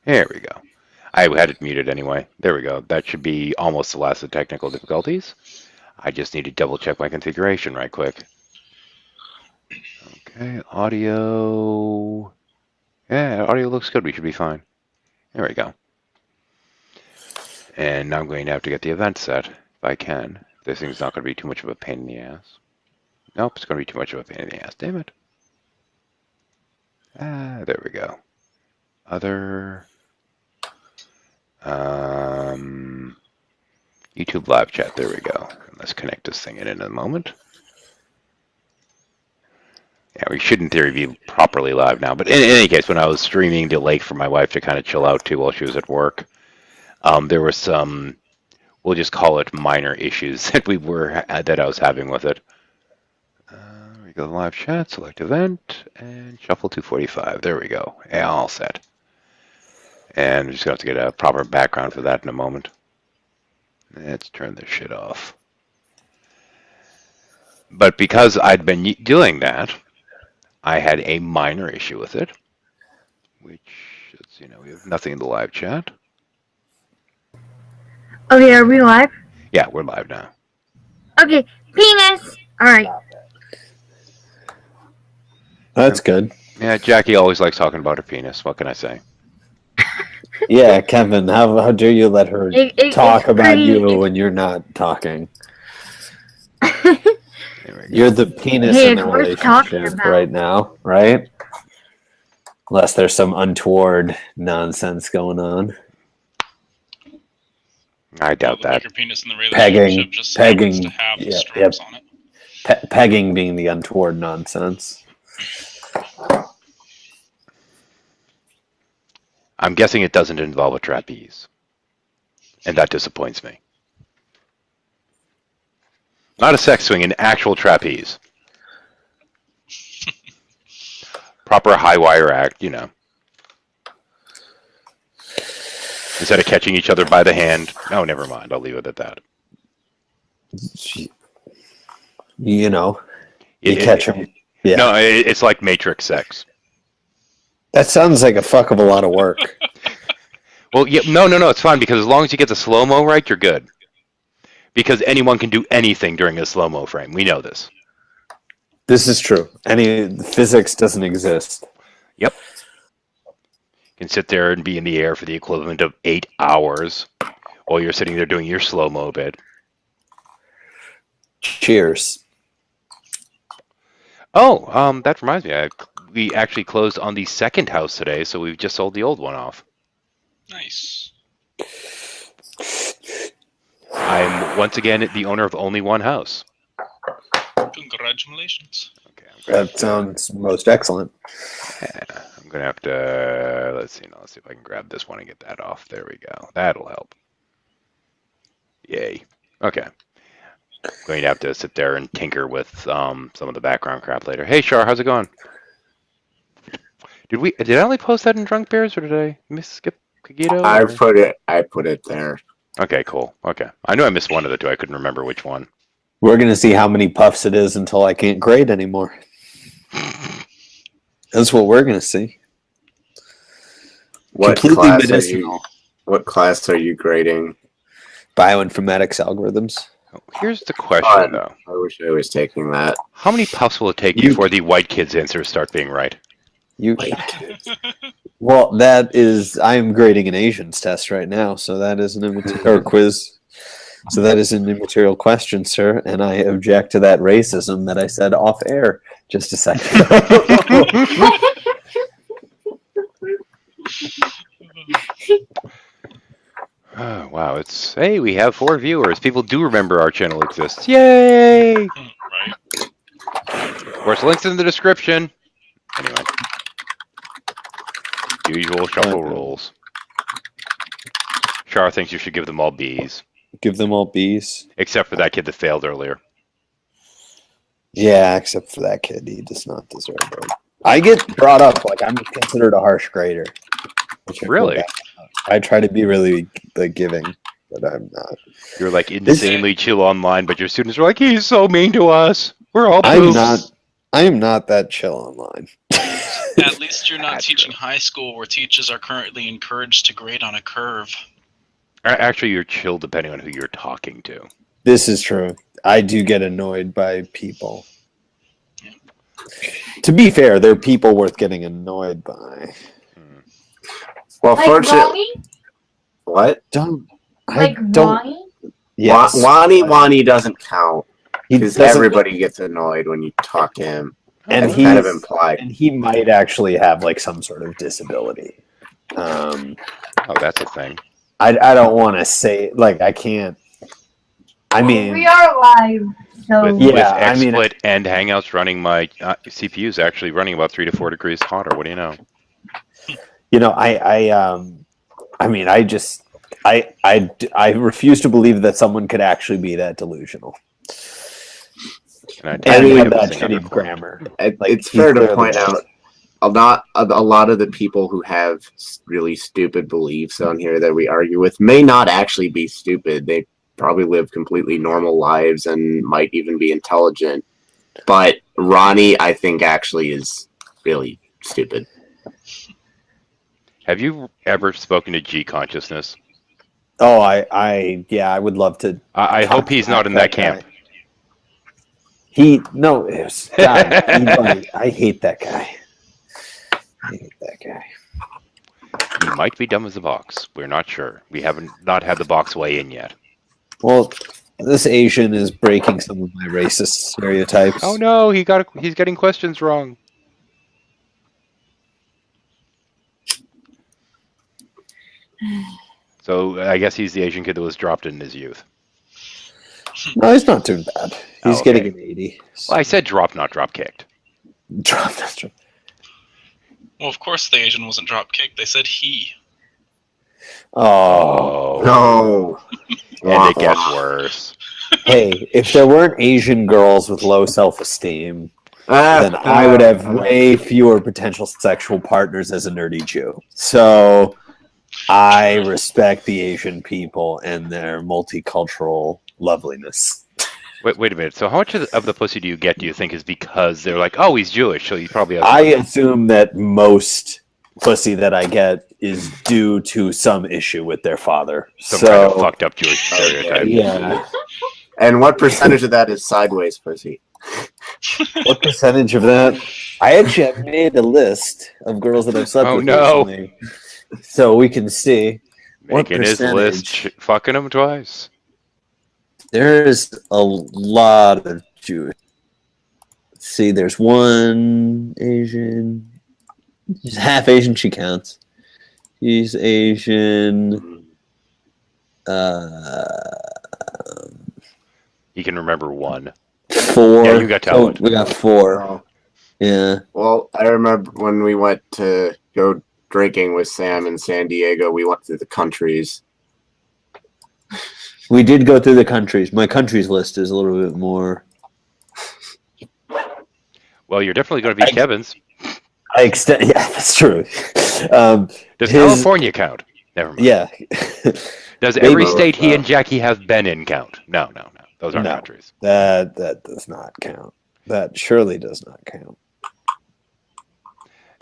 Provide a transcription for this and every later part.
There we go. I had it muted anyway. There we go. That should be almost the last of the technical difficulties. I just need to double check my configuration right quick. Okay, audio. Yeah, audio looks good. We should be fine. There we go. And now I'm going to have to get the event set, if I can. This thing's not going to be too much of a pain in the ass. Nope, it's going to be too much of a pain in the ass. Damn it. There we go. Other... YouTube live chat. There we go. Let's connect this thing in a moment. Yeah, we should in theory be properly live now. But in any case, when I was streaming to Lake for my wife to kind of chill out too while she was at work, there were some, we'll just call it minor issues that I was having with it. There we go, live chat, select event, and shuffle 245. There we go. Yeah, all set. And I'm just going to have to get a proper background for that in a moment. Let's turn this shit off. But because I'd been doing that, I had a minor issue with it, which, we have nothing in the live chat. Okay, are we live? Yeah, we're live now. Okay, penis! Alright. That's good. Yeah, Jackie always likes talking about her penis. What can I say? Yeah, Kevin, how dare you let her talk about you when you're not talking? You're the penis in the relationship right now, right? Unless there's some untoward nonsense going on. I doubt that. Your penis in the relationship just happens to have the strokes on it. Pegging being the untoward nonsense. I'm guessing it doesn't involve a trapeze. And that disappoints me. Not a sex swing, an actual trapeze. Proper high wire act, Instead of catching each other by the hand. No, never mind. I'll leave it at that. You catch them. Yeah. No, it's like Matrix sex. That sounds like a fuck of a lot of work. Well, yeah, no, it's fine because as long as you get the slow-mo right, you're good. Because anyone can do anything during a slow-mo frame. We know this. This is true. Physics doesn't exist. Yep. You can sit there and be in the air for the equivalent of 8 hours while you're sitting there doing your slow-mo bit. Cheers. Oh, that reminds me. We actually closed on the second house today, so we've just sold the old one off. Nice. I'm once again the owner of only one house. Congratulations. Okay, that sounds most excellent. Yeah, I'm gonna have to let's see if I can grab this one and get that off. There we go. That'll help. Yay. Okay. I'm going to have to sit there and tinker with some of the background crap later. Hey, Shar, how's it going? Did I only post that in Drunk Bears, or did I skip Kagito? I put it there. Okay, cool. Okay. I knew I missed one of the two. I couldn't remember which one. We're going to see how many puffs it is until I can't grade anymore. That's what we're going to see. What class are you grading? Bioinformatics algorithms. Here's the question, though. I wish I was taking that. How many puffs will it take before the white kids' answers start being right? Well, I am grading an Asians test right now, so that is an immaterial quiz. So that is an immaterial question, sir, and I object to that racism that I said off air just a second ago. Oh, wow, hey, we have 4 viewers. People do remember our channel exists. Yay! Right. Of course, links in the description. Anyway. Usual shuffle rules. Char thinks you should give them all Bs. Give them all Bs? Except for that kid that failed earlier. Yeah, except for that kid. He does not deserve it. I get brought up like I'm considered a harsh grader. Really? I try to be really giving, but I'm not. You're like insanely chill online, but your students are like, he's so mean to us. We're all poops. I am not that chill online. At least you're not teaching high school where teachers are currently encouraged to grade on a curve. Actually, you're chill depending on who you're talking to. This is true. I do get annoyed by people. To be fair, they're people worth getting annoyed by. Well, Like fortunately, Ronnie? what? Like Ronnie? Yes. Wani doesn't count He because doesn't- everybody gets annoyed when you talk to him. and That's kind of he's- implied. And he might actually have like some sort of disability. Oh, that's a thing. I don't want to say like I can't. I mean, We are live, so With Yeah, I mean- XSplit and Hangouts running, my CPU is actually running about 3 to 4 degrees hotter. What do you know? you know, I mean, I refuse to believe that someone could actually be that delusional. And I And definitely have have that this thing shitty underquote. grammar. It's Like, fair he's to clearly point not. out a lot of the people who have really stupid beliefs on here that we argue with may not actually be stupid. They probably live completely normal lives and might even be intelligent. But Ronnie, I think, actually is really stupid. Have you ever spoken to G Consciousness? Oh, I would love to. I hope he's not in that camp. guy. God, I hate that guy. I hate that guy. He might be dumb as a box. We're not sure. We haven't not had the box weigh in yet. Well, this Asian is breaking some of my racist stereotypes. Oh no, he's getting questions wrong. So I guess he's the Asian kid that was dropped in his youth. No, he's not doing bad. He's okay. getting an 80. Well, I said drop, not drop kicked. Drop, that's true. Well, of course the Asian wasn't drop kicked. They said he. Oh. No. And it gets worse. Hey, if there weren't Asian girls with low self-esteem, then I would have way fewer potential sexual partners as a nerdy Jew. So I respect the Asian people and their multicultural loveliness. Wait a minute. So how much of the pussy do you get, do you think, is because they're like, oh, he's Jewish, so he probably has... I assume that most pussy that I get is due to some issue with their father. some kind of fucked up Jewish stereotype. Yeah. And what percentage of that is sideways pussy? What percentage of that? I actually have made a list of girls that I've slept Oh, with no. recently, so we can see. What Making his list, percentage? fucking him twice. There's a lot of Jewish. Let's see, there's one Asian. She's half Asian, she counts. She's Asian. You can remember one. 4. Yeah, you got talent. So we got 4. Oh. Yeah. Well, I remember when we went to go drinking with Sam in San Diego, we went through the countries. We did go through the countries. My countries list is a little bit more. Well, you're definitely going to be Kevin's. I extend. Yeah, that's true. Does California count? Never mind. Yeah. Does Maybe. every state he and Jackie have been in count? No. Those aren't No. countries. That does not count. That surely does not count.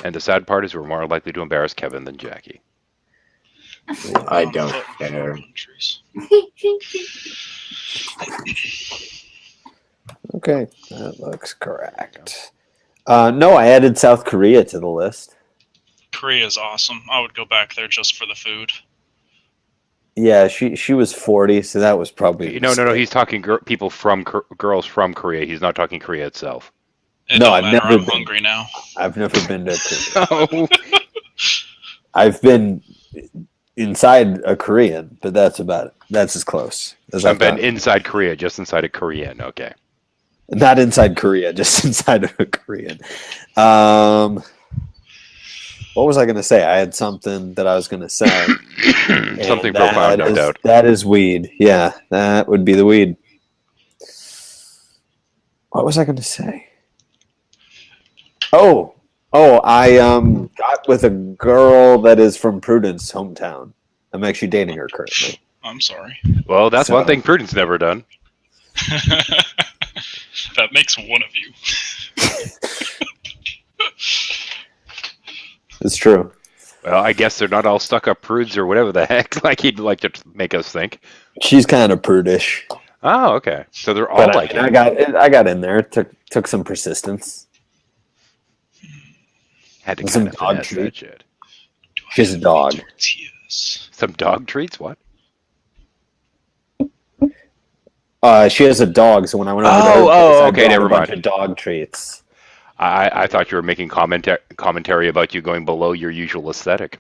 And the sad part is we're more likely to embarrass Kevin than Jackie. I don't care. Countries. Okay, that looks correct. No, I added South Korea to the list. Korea's awesome. I would go back there just for the food. Yeah, she was 40, so that was probably a No. mistake. He's talking people from girls from Korea. He's not talking Korea itself. It No, don't I've matter. never I'm been. hungry now. I've never been to Korea. Oh. I've been inside a Korean, but that's about it. That's as close as I've I've been been. inside Korea, just inside a Korean. Okay. Not inside Korea, just inside of a Korean. What was I going to say? I had something that I was going to say. Something And profound, no doubt. That is weed. Yeah, that would be the weed. What was I going to say? Oh, I got with a girl that is from Prudence hometown. I'm actually dating her currently. I'm sorry. Well, that's So- one thing Prudence never done. That makes one of you. It's true. Well, I guess they're not all stuck-up prudes or whatever the heck, like he'd like to make us think. She's kind of prudish. Oh, okay. So they're all But like I got in there. It took some persistence. had to Some kind of dog finesse treat. that shit. She's a dog. Some dog treats? What? She has a dog, so when I went over Oh, there, oh, I okay, brought never a bunch mind. of dog treats. I thought you were making commentary about you going below your usual aesthetic.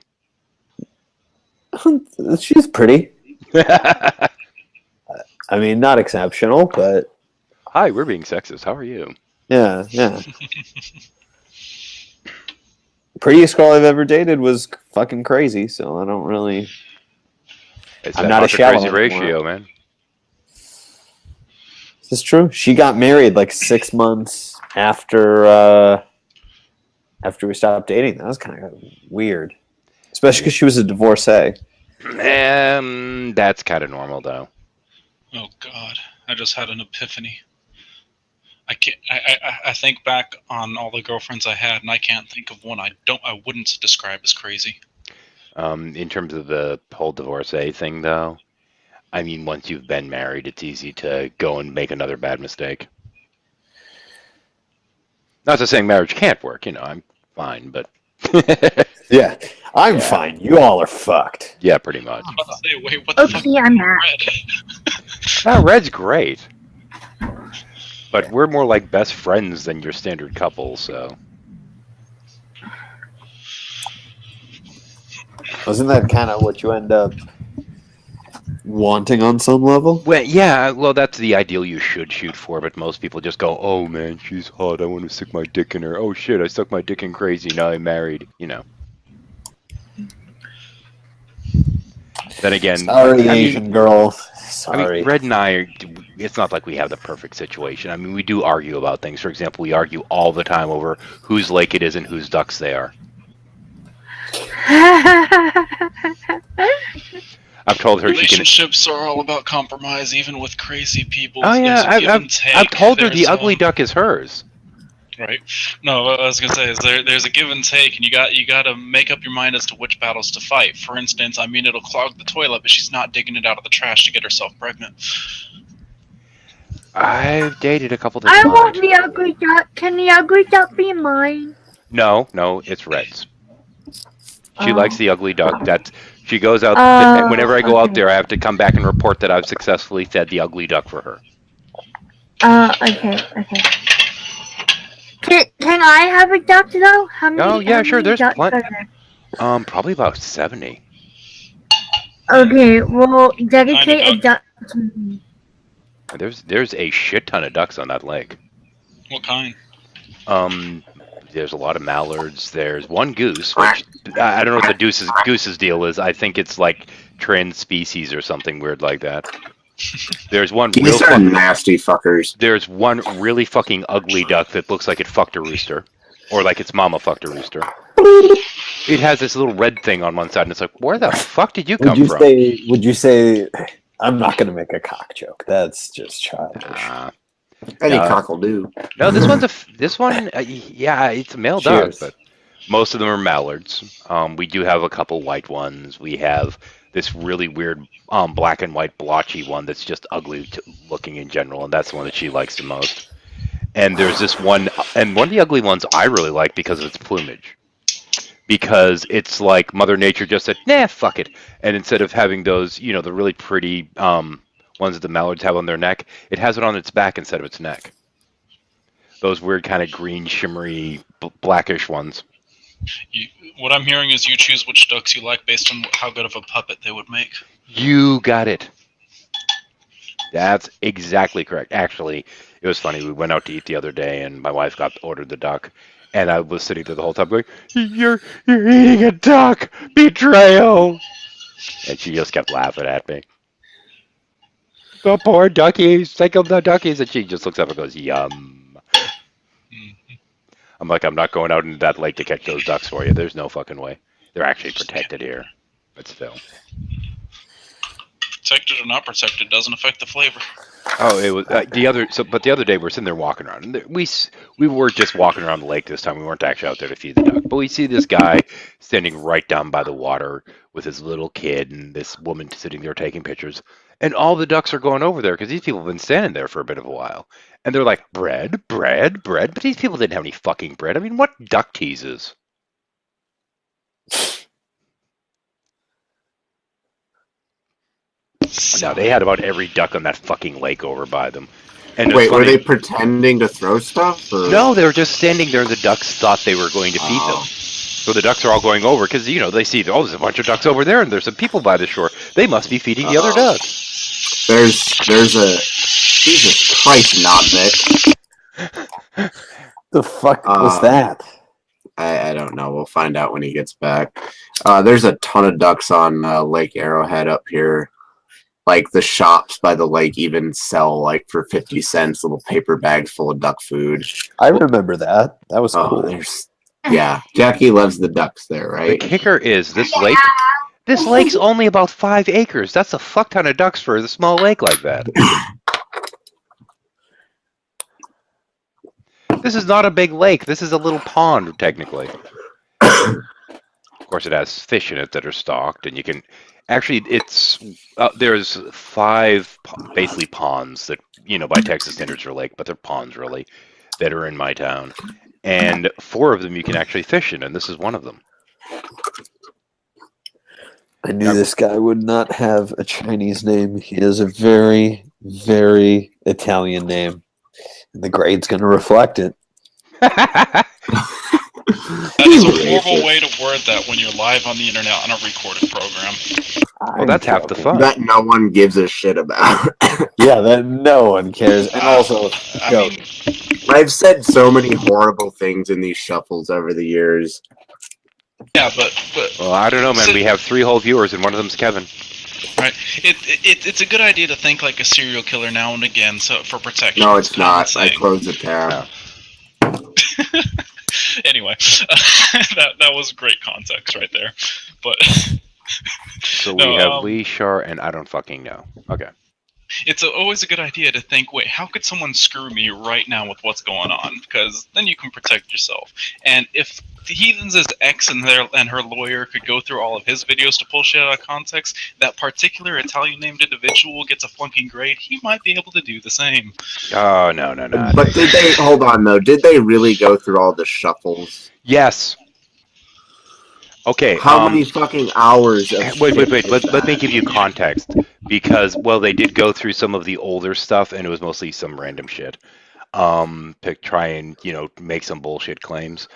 She's pretty. I mean, not exceptional, but Hi, we're being sexist. How are you? yeah. Prettiest girl I've ever dated was fucking crazy, so I don't really. It's I'm that not a hot to shallow crazy anymore. ratio, man. This is true. She got married like 6 months after we stopped dating. That was kind of weird, especially because she was a divorcee. That's kind of normal, though. Oh God, I just had an epiphany. I can't. I think back on all the girlfriends I had, and I can't think of one I wouldn't describe as crazy. In terms of the whole divorcee thing, though, I mean, once you've been married, it's easy to go and make another bad mistake. Not to saying marriage can't work, I'm fine, but Yeah, I'm fine. You all are fucked. yeah, pretty much. I'm about to say, wait, what the fuck? Oopsie, I'm back. No, Red's great, but we're more like best friends than your standard couple, so. Wasn't that kind of what you end up wanting on some level? Well, yeah, well, that's the ideal you should shoot for, but most people just go, oh man, she's hot, I want to stick my dick in her. Oh shit, I stuck my dick in crazy, now I'm married, Then again, Sorry, Asian girl. Sorry. I mean, Red and I, it's not like we have the perfect situation. I mean, we do argue about things. For example, we argue all the time over whose lake it is and whose ducks they are. I've told her she can. Relationships are all about compromise, even with crazy people. Oh yeah, I've told her the ugly duck is hers. Right. No, what I was gonna say is there's a give and take, and you got to make up your mind as to which battles to fight. For instance, I mean, it'll clog the toilet, but she's not digging it out of the trash to get herself pregnant. I've dated a couple I different. want the ugly duck. Can the ugly duck be mine? No, it's Red's. She Oh. likes the ugly duck. She goes out. Whenever I go out there, I have to come back and report that I've successfully fed the ugly duck for her. Okay. Can I have a duck though? How many? Oh yeah, how sure. many There's ducks plenty. are there? Probably about 70. Okay, well, dedicate a duck to me. There's a shit ton of ducks on that lake. What kind? There's a lot of mallards. There's one goose, which I don't know what the goose's deal is. I think it's like trans species or something weird like that. There's one Geese are nasty fuckers. There's one really fucking ugly duck that looks like it fucked a rooster, or like its mama fucked a rooster. It has this little red thing on one side, and it's like, where the fuck did you come from? Would you say? I'm not going to make a cock joke. That's just childish. Any cock will do. No, this one. Yeah, it's a male dog, but most of them are mallards. We do have a couple white ones. We have this really weird black and white blotchy one that's just ugly looking in general, and that's the one that she likes the most. And there's this one, and one of the ugly ones I really like because of its plumage. Because it's like Mother Nature just said, nah, fuck it. And instead of having those, the really pretty ones that the mallards have on their neck, it has it on its back instead of its neck. Those weird kind of green, shimmery, blackish ones. What I'm hearing is you choose which ducks you like based on how good of a puppet they would make. You got it. That's exactly correct. Actually, it was funny. We went out to eat the other day, and my wife ordered the duck, and I was sitting there the whole time going, "You're eating a duck, betrayal!" And she just kept laughing at me. The poor duckies, think of the duckies, and she just looks up and goes, "Yum." I'm like, I'm not going out into that lake to catch those ducks for you. There's no fucking way. They're actually protected here, but still. Protected or not protected doesn't affect the flavor. Oh, it was the other. So, but the other day we're sitting there walking around, and we were just walking around the lake this time. We weren't actually out there to feed the duck, but we see this guy standing right down by the water with his little kid, and this woman sitting there taking pictures. And all the ducks are going over there because these people have been standing there for a bit of a while, and they're like bread, bread, bread. But these people didn't have any fucking bread. I mean, what duck teases? No, they had about every duck on that fucking lake over by them. And Wait, were funny. they pretending to throw stuff? Or? No, they were just standing there, and the ducks thought they were going to feed them. So the ducks are all going over because they see there's a bunch of ducks over there, and there's some people by the shore. They must be feeding the other ducks. There's a Jesus Christ, not Nick. The fuck was that? I don't know. We'll find out when he gets back. There's a ton of ducks on Lake Arrowhead up here. Like the shops by the lake even sell like for 50 cents little paper bags full of duck food. I remember that. That was cool. Yeah, Jackie loves the ducks there, right? The kicker is this lake. This lake's only about 5 acres. That's a fuck ton of ducks for a small lake like that. This is not a big lake. This is a little pond, technically. Of course, it has fish in it that are stocked, and you can actually. There's 5 basically ponds that by Texas standards are lake, but they're ponds really that are in my town, and 4 of them you can actually fish in, and this is one of them. I knew this guy would not have a Chinese name. He has a very, very Italian name. And the grade's going to reflect it. That is a horrible way to word that when you're live on the internet on a recorded program. Well, that's half the fun. That no one gives a shit about. Yeah, that no one cares. And also, I've said so many horrible things in these shuffles over the years. Yeah, but well, I don't know, man. We have 3 whole viewers, and one of them's Kevin. Right. It's a good idea to think like a serial killer now and again, so for protection. No, it's not. I closed the tab. Anyway, that was great context right there. But so we have Lee, Shar, and I don't fucking know. Okay. It's always a good idea to think, wait, how could someone screw me right now with what's going on? Because then you can protect yourself. And if the Heathens' ex and her lawyer could go through all of his videos to pull shit out of context, that particular Italian-named individual gets a flunking grade, he might be able to do the same. Oh, no. But did they, hold on though, did they really go through all the shuffles? Yes. Okay. How many fucking hours? Wait. Let me give you context because, well, they did go through some of the older stuff, and it was mostly some random shit. To try and make some bullshit claims.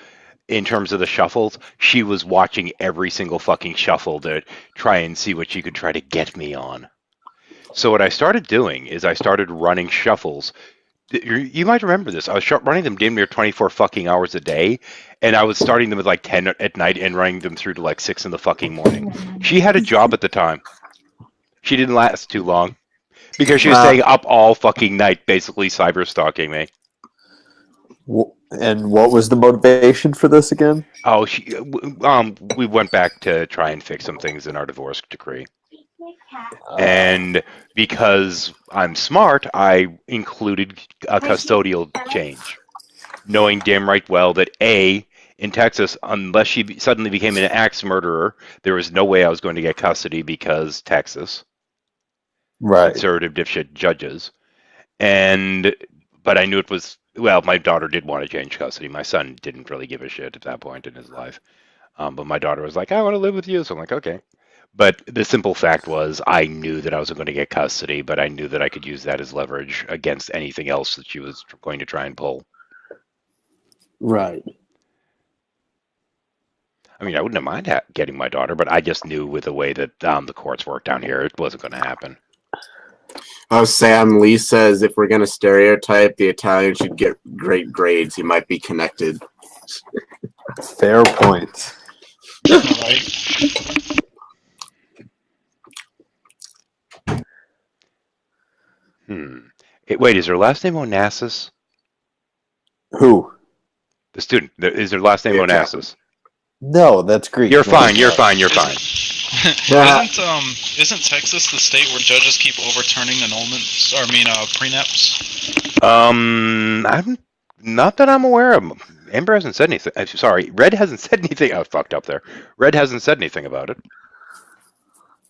In terms of the shuffles, she was watching every single fucking shuffle to try and see what she could try to get me on. So what I started doing is I started running shuffles. You might remember this. I was running them damn near 24 fucking hours a day, and I was starting them at like 10 at night and running them through to like 6 in the fucking morning. She had a job at the time. She didn't last too long because she was staying up all fucking night, basically cyber stalking me. And what was the motivation for this again? Oh, we went back to try and fix some things in our divorce decree. And because I'm smart, I included a custodial change, knowing damn right well that in Texas, unless she suddenly became an axe murderer, there was no way I was going to get custody because Texas, right? Conservative dipshit judges, but I knew it was. Well, my daughter did want to change custody. My son didn't really give a shit at that point in his life, but my daughter was like, "I want to live with you," so I'm like, "Okay." But the simple fact was, I knew that I was going to get custody, but I knew that I could use that as leverage against anything else that she was going to try and pull. Right. I mean, I wouldn't have minded getting my daughter, but I just knew with the way that the courts work down here, it wasn't going to happen. Oh, Sam Lee says if we're going to stereotype, the Italian should get great grades. He might be connected. Fair point. Right. Wait, is her last name Onassis? Who? The student. Is her last name Onassis? No, that's Greek. You're fine. You're fine. Isn't Texas the state where judges keep overturning annulments? Or I mean, prenups? I'm not that I'm aware of. Amber hasn't said anything. Sorry, Red hasn't said anything. I fucked up there. Red hasn't said anything about it.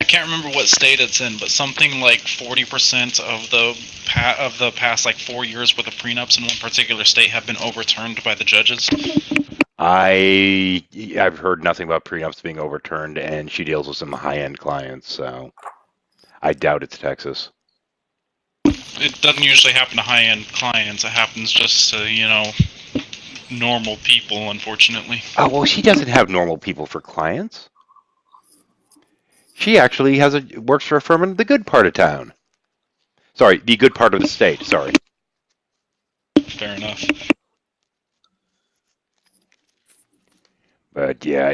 I can't remember what state it's in, but something like 40% of the past like 4 years worth of prenups in one particular state have been overturned by the judges. I've heard nothing about prenups being overturned, and she deals with some high-end clients, so I doubt it's Texas. It doesn't usually happen to high-end clients. It happens just to, normal people, unfortunately. Oh, well, she doesn't have normal people for clients. She actually works for a firm in the good part of town. Sorry, the good part of the state, sorry. Fair enough. But yeah,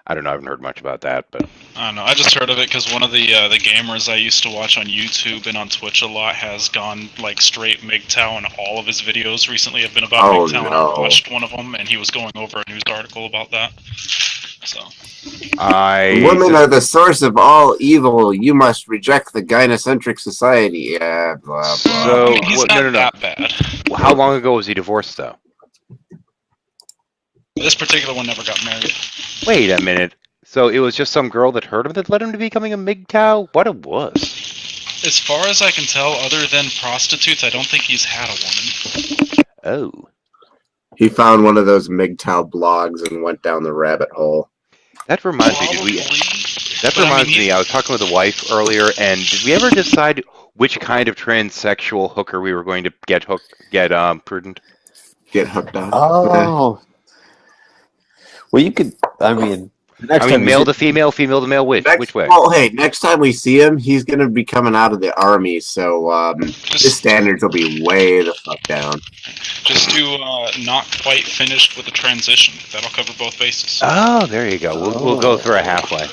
I don't know, I haven't heard much about that, but... I don't know, I just heard of it because one of the gamers I used to watch on YouTube and on Twitch a lot has gone, like, straight MGTOW, and all of his videos recently have been about MGTOW, and I watched one of them, and he was going over a news article about that. So... Women are the source of all evil. You must reject the gynocentric society. Yeah, blah, blah. So, he's not that bad. Well, how long ago was he divorced, though? This particular one never got married. Wait a minute. So it was just some girl that heard him that led him to becoming a MGTOW? What it was? As far as I can tell, other than prostitutes, I don't think he's had a woman. Oh. He found one of those MGTOW blogs and went down the rabbit hole. That reminds me, I was talking with a wife earlier, and did we ever decide which kind of transsexual hooker we were going to get prudent? Get hooked on. Oh. Well, you could, male to female, female to male, which way? Well, hey, next time we see him, he's going to be coming out of the army, so his standards will be way the fuck down. Just do not quite finished with the transition. That'll cover both bases. Oh, there you go. We'll go for a halfway.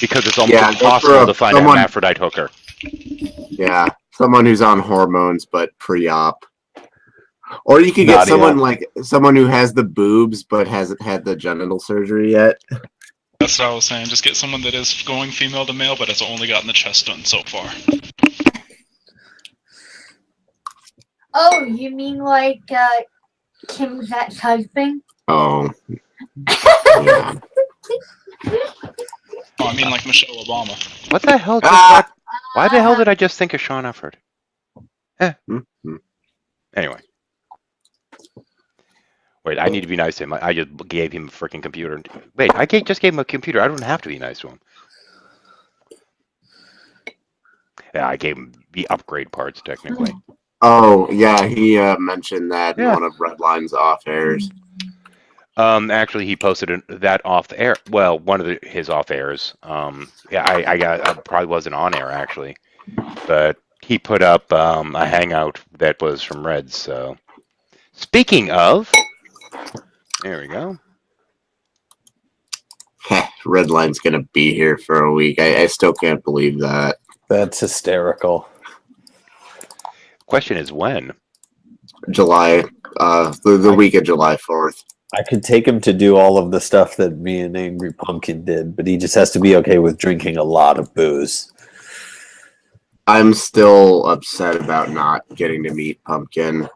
Because it's almost impossible to find a hermaphrodite hooker. Yeah, someone who's on hormones but pre-op. Or you could get someone who has the boobs but hasn't had the genital surgery yet. That's what I was saying. Just get someone that is going female to male but has only gotten the chest done so far. Oh, you mean like Kim's ex-husband? Oh. Yeah. Oh, I mean like Michelle Obama. What the hell? Why the hell did I just think of Sean Efford? Anyway. Wait, I need to be nice to him. I just gave him a freaking computer. Wait, I just gave him a computer. I don't have to be nice to him. Yeah, I gave him the upgrade parts, technically. Oh, yeah, he mentioned that in one of Redline's off-airs. Actually, he posted that off the air. Well, one of his off airs. I probably wasn't on air actually, but he put up a hangout that was from Red. So, speaking of, there we go. Redline's gonna be here for a week. I still can't believe that. That's hysterical. Question is when? July, the week of July 4th. I could take him to do all of the stuff that me and Angry Pumpkin did, but he just has to be okay with drinking a lot of booze. I'm still upset about not getting to meet Pumpkin.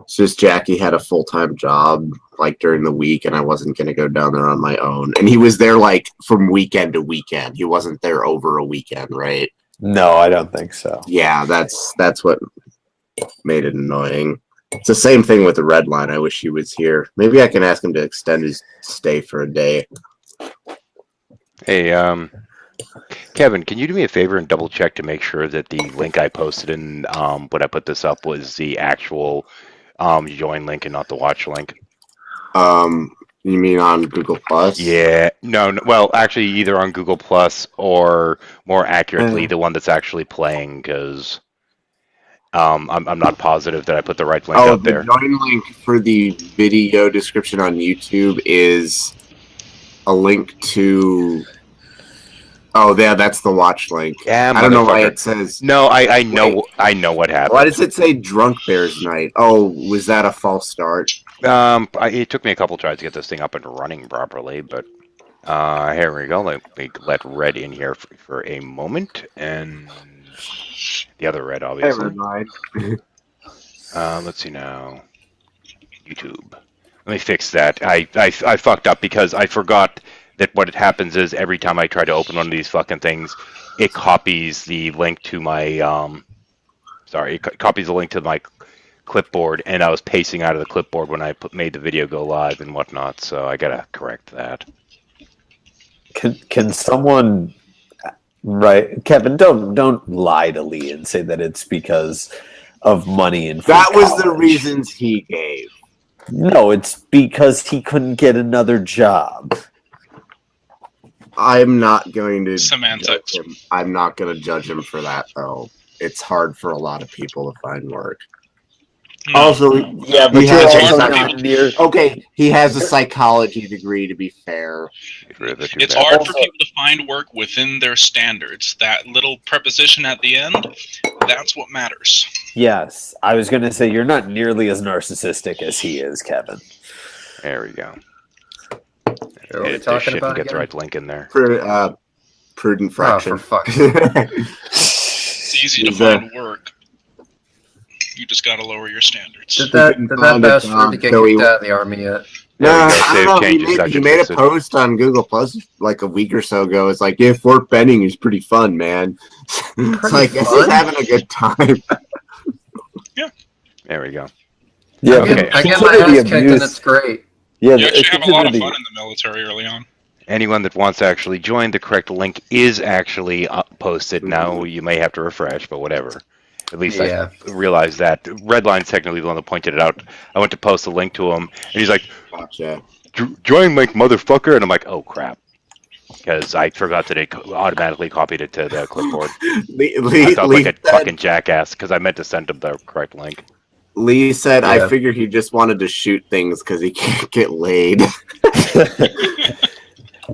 It's just Jackie had a full-time job like during the week, and I wasn't going to go down there on my own. And he was there like from weekend to weekend. He wasn't there over a weekend, right? No, I don't think so. Yeah, that's what made it annoying. It's the same thing with the Red Line. I wish he was here. Maybe I can ask him to extend his stay for a day. Hey, Kevin, can you do me a favor and double check to make sure that the link I posted in when I put this up was the actual join link and not the watch link? You mean on Google Plus? Yeah. No, well, actually, either on Google Plus or more accurately, the one that's actually playing, because I'm not positive that I put the right link up there. The join link for the video description on YouTube is a link to... Oh, yeah, that's the watch link. Yeah, I don't know why it says... No, I know what happened. Why does it say Drunk Bears Night? Oh, was that a false start? It took me a couple tries to get this thing up and running properly, but Here we go. Let me let Red in here for a moment, and the other Red, obviously. Never mind. Let's see now. YouTube. Let me fix that. I fucked up because I forgot that what happens is every time I try to open one of these fucking things, it copies the link to my copies the link to my clipboard, and I was pasting out of the clipboard when I made the video go live and whatnot. So I gotta correct that. Can someone, right, Kevin? Don't lie to Lee and say that it's because of money and That was the college. reasons he gave. No, it's because he couldn't get another job. I'm not going to Semantics. judge him. I'm not going to judge him for that, though. It's hard for a lot of people to find work. No. Also, Yeah, but he you're has also hard for not people- near. okay, he has a psychology degree, to be fair. Get rid of the two It's bad. hard for Also- people to find work within their standards. That little preposition at the end, that's what matters. Yes, I was going to say you're not nearly as narcissistic as he is, Kevin. There we go. What are we Edit this talking shit and about get the again? right link in there. Prudent Oh, fraction. for fuck's sake. It's easy to He's a- find work. You just gotta lower your standards. Did that couldn't did find that a bastard job, get so he- kicked out of the army yet? There we No, go. I Save don't know. changes. He Subject made a listed. post on Google Plus like a week or so ago. It's like, yeah, Fort Benning is pretty fun, man. It's Pretty like, guess fun? he's having a good time. There we go. Yeah, Okay. I get my community ass kicked and abuse. it's great. Yeah, You actually have a lot of community- fun in the military early on. Anyone that wants to actually join, the correct link is actually posted. Now you may have to refresh, but whatever. At least Yeah. I realized that. Redline's technically the one that pointed it out. I went to post a link to him, and he's like, Gotcha. join, like, motherfucker. And I'm like, oh, crap. Because I forgot that it automatically copied it to the clipboard. I felt like a fucking jackass because I meant to send him the correct link. Lee said, Yeah. I figured he just wanted to shoot things because he can't get laid.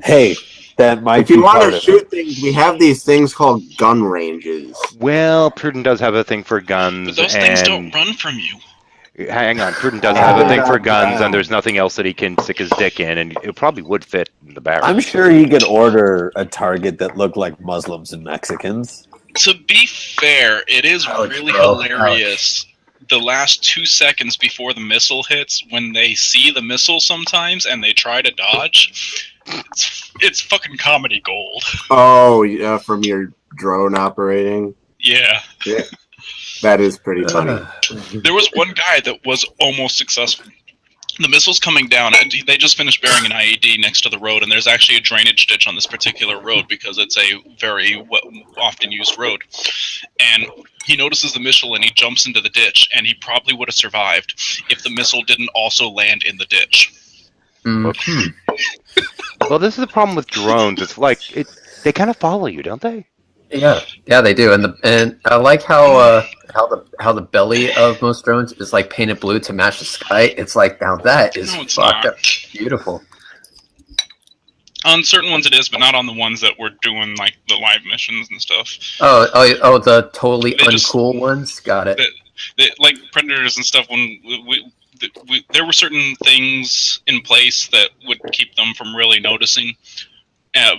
Hey, that might If you be want part to of shoot it. things, we have these things called gun ranges. Well, Prudent does have a thing for guns. But those things don't run from you. Hang on, Prudent does have a thing for guns, and there's nothing else that he can stick his dick in, and it probably would fit in the barrel. I'm sure he could order a target that looked like Muslims and Mexicans. To be fair, it is Ouch, really bro. hilarious. The last 2 seconds before the missile hits, when they see the missile sometimes and they try to dodge, it's fucking comedy gold. Oh, yeah, from your drone operating? Yeah. That is pretty funny. There was one guy that was almost successful. The missile's coming down, and they just finished burying an IED next to the road, and there's actually a drainage ditch on this particular road because it's a very often used road. And he notices the missile, and he jumps into the ditch, and he probably would have survived if the missile didn't also land in the ditch. Mhm. Well, this is the problem with drones. It's like they kind of follow you, don't they? Yeah, they do, and I like how the belly of most drones is like painted blue to match the sky. It's like, now that is No, it's fucked not. up, beautiful. On certain ones it is, but not on the ones that we're doing like the live missions and stuff. Oh, the totally They just- uncool ones. Got it. Like predators and stuff. When there were certain things in place that would keep them from really noticing,